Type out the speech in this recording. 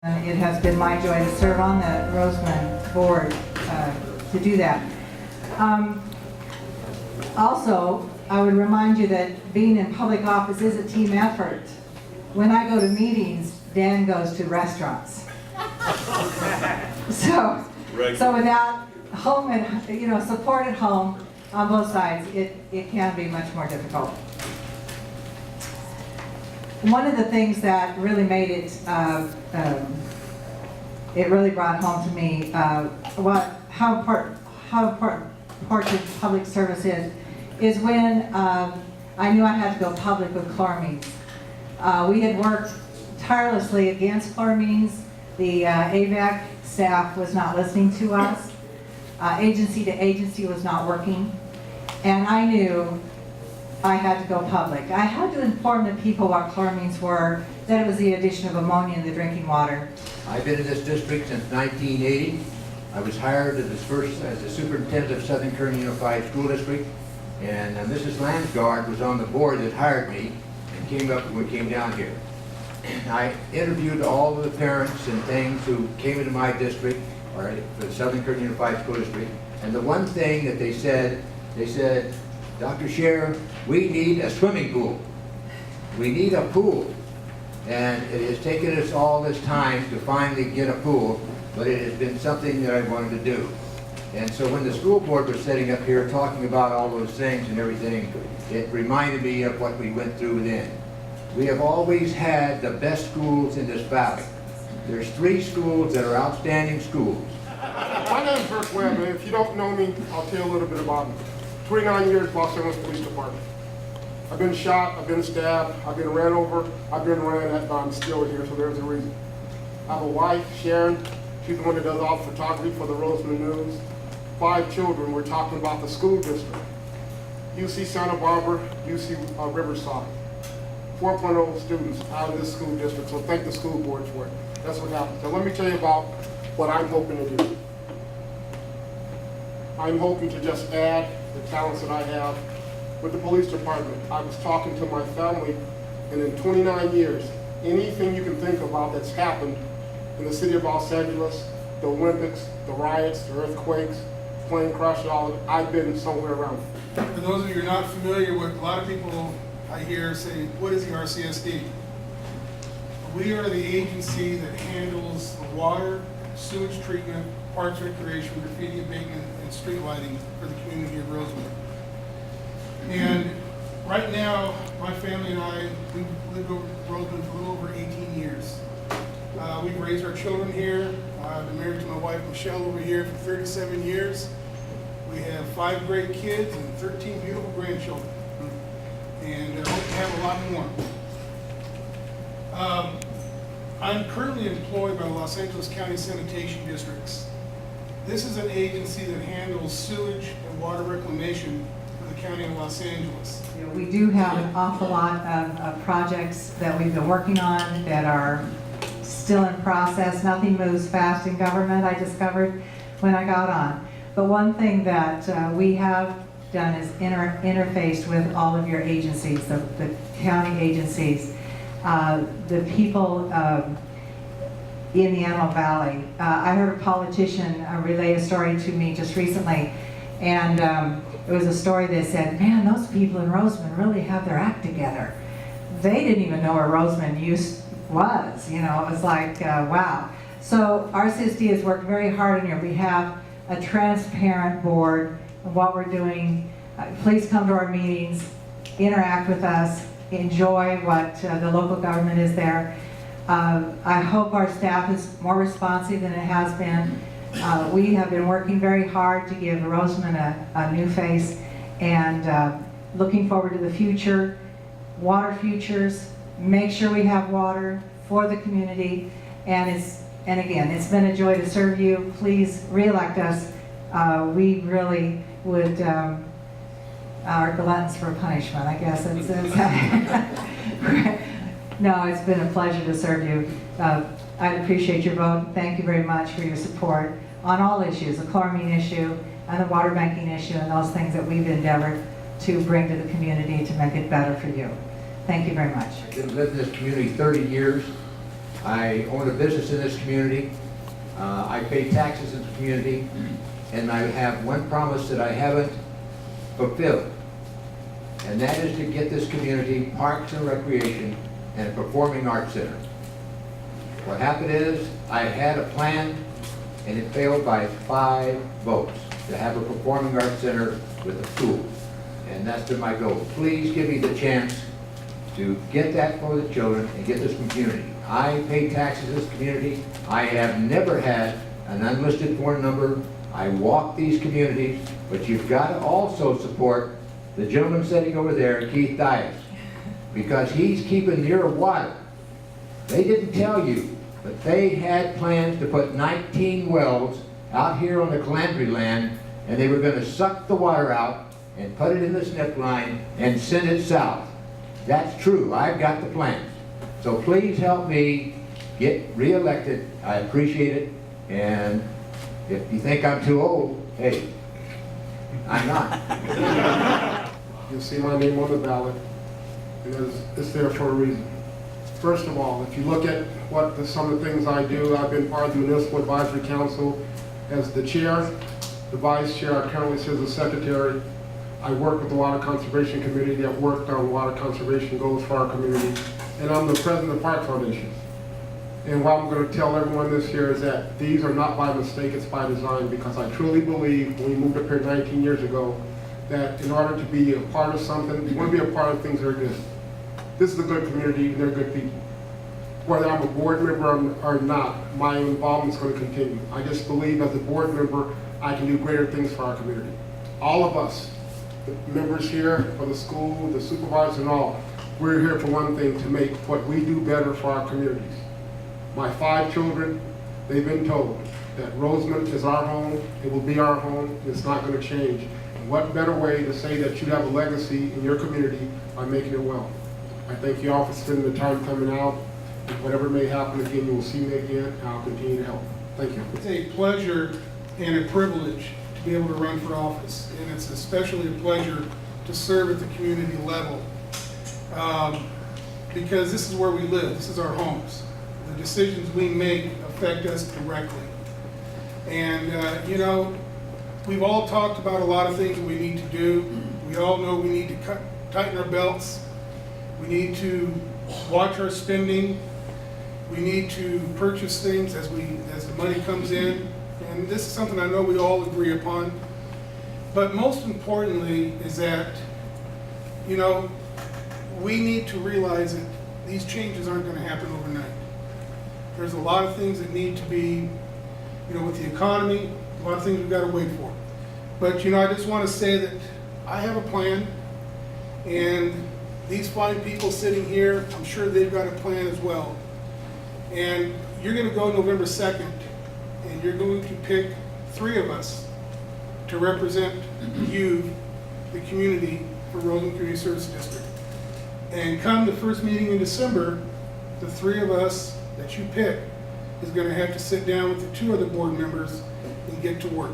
It has been my joy to serve on the Roseman board to do that. Also, I would remind you that being in public office is a team effort. When I go to meetings, Dan goes to restaurants. So without home and support at home on both sides, it can be much more difficult. One of the things that really made it, it really brought home to me how important public service is when I knew I had to go public with chloramines. We had worked tirelessly against chloramines. The AVAC staff was not listening to us. Agency to agency was not working. And I knew I had to go public. I had to inform the people what chloramines were, that it was the addition of ammonia in the drinking water. I've been in this district since 1980. I was hired as the superintendent of Southern Kern Unified School District, and Mrs. Lansgard was on the board that hired me and came down here. I interviewed all of the parents and things who came into my district, or the Southern Kern Unified School District, and the one thing that they said, Dr. Scherer, we need a swimming pool. We need a pool. And it has taken us all this time to finally get a pool, but it has been something that I wanted to do. And so when the school board was sitting up here talking about all those things and everything, it reminded me of what we went through then. We have always had the best schools in this valley. There's 3 schools that are outstanding schools. My name is Rick Webb, and if you don't know me, I'll tell you a little bit about me. 29 years, Los Angeles Police Department. I've been shot, I've been stabbed, I've been ran over, I've been ran at, but I'm still here, so there's a reason. I have a wife, Sharon. She's the one that does all the photography for the Roseman News. 5 children. We're talking about the school district. UC Santa Barbara, UC Riverside. 4.0 students out of this school district, so thank the school board for it. That's what happened. So let me tell you about what I'm hoping to do. I'm hoping to just add the talents that I have with the police department. I was talking to my family, and in 29 years, anything you can think about that's happened in the city of Los Angeles, the Olympics, the riots, the earthquakes, plane crashes, all of it, I've been somewhere around it. For those of you who are not familiar with, a lot of people I hear say, what is the RCSD? We are the agency that handles the water, sewage treatment, parks recreation, graffiti abatement, and street lighting for the community of Roseman. And right now, my family and I, we've lived over Roseman for a little over 18 years. We've raised our children here. I've been married to my wife, Michelle, over here for 37 years. We have 5 great kids and 13 beautiful grandchildren. And I hope to have a lot more. I'm currently employed by the Los Angeles County Sanitation Districts. This is an agency that handles sewage and water reclamation for the County of Los Angeles. We do have an awful lot of projects that we've been working on that are still in process. Nothing moves fast in government, I discovered when I got on. But one thing that we have done is interfaced with all of your agencies, the county agencies, the people in the Antelope Valley. I heard a politician relay a story to me just recently, and it was a story that said, man, those people in Roseman really have their act together. They didn't even know where Roseman was, it was like, wow. So RCSD has worked very hard on your behalf, a transparent board of what we're doing. Please come to our meetings, interact with us, enjoy what the local government is there. I hope our staff is more responsive than it has been. We have been working very hard to give Roseman a new face, and looking forward to the future, water futures, make sure we have water for the community, and again, it's been a joy to serve you. Please re-elect us. We really would, are gluttons for punishment, I guess. No, it's been a pleasure to serve you. I appreciate your vote. Thank you very much for your support on all issues, the chloramine issue and the water banking issue and those things that we've endeavored to bring to the community to make it better for you. Thank you very much. I've lived in this community 30 years. I own a business in this community. I pay taxes in the community. And I have one promise that I haven't fulfilled. And that is to get this community parks and recreation and a performing arts center. What happened is, I had a plan and it failed by 5 votes to have a performing arts center with a pool. And that's been my goal. Please give me the chance to get that for the children and get this community. I pay taxes in this community. I have never had an unlisted phone number. I walk these communities, but you've got to also support the gentleman sitting over there, Keith Dias, because he's keeping your water. They didn't tell you, but they had plans to put 19 wells out here on the Calandry land, and they were going to suck the water out and put it in the snip line and send it south. That's true. I've got the plans. So please help me get reelected. I appreciate it. And if you think I'm too old, hey, I'm not. You'll see my name on the ballot, and it's there for a reason. First of all, if you look at some of the things I do, I've been part of the Municipal Advisory Council as the chair, the vice chair, I currently serve as the secretary. I work with the Water Conservation Committee that worked on water conservation goals for our community, and I'm the president of the Park Foundation. And what I'm going to tell everyone this year is that these are not by mistake, it's by design, because I truly believe when we moved up here 19 years ago, that in order to be a part of something, you want to be a part of things that are good. This is a good community, and they're good people. Whether I'm a board member or not, my involvement is going to continue. I just believe as a board member, I can do greater things for our community. All of us, the members here, for the school, the supervisors and all, we're here for one thing, to make what we do better for our communities. My 5 children, they've been told that Rosamond is our home, it will be our home, it's not going to change. And what better way to say that you have a legacy in your community by making it well. I thank you all for spending the time coming out. And whatever may happen again, you will see me again, and I'll continue to help. Thank you. It's a pleasure and a privilege to be able to run for office, and it's especially a pleasure to serve at the community level, because this is where we live, this is our homes. The decisions we make affect us directly. And you know, we've all talked about a lot of things we need to do. We all know we need to tighten our belts. We need to watch our spending. We need to purchase things as the money comes in. And this is something I know we all agree upon. But most importantly is that, you know, we need to realize that these changes aren't going to happen overnight. There's a lot of things that need to be, you know, with the economy, a lot of things we've got to wait for. But, you know, I just want to say that I have a plan, and these fine people sitting here, I'm sure they've got a plan as well. And you're going to go November 2nd, and you're going to pick 3 of us to represent you, the community, for Roseland Community Service District. And come the first meeting in December, the 3 of us that you pick is going to have to sit down with the 2 other board members and get to work.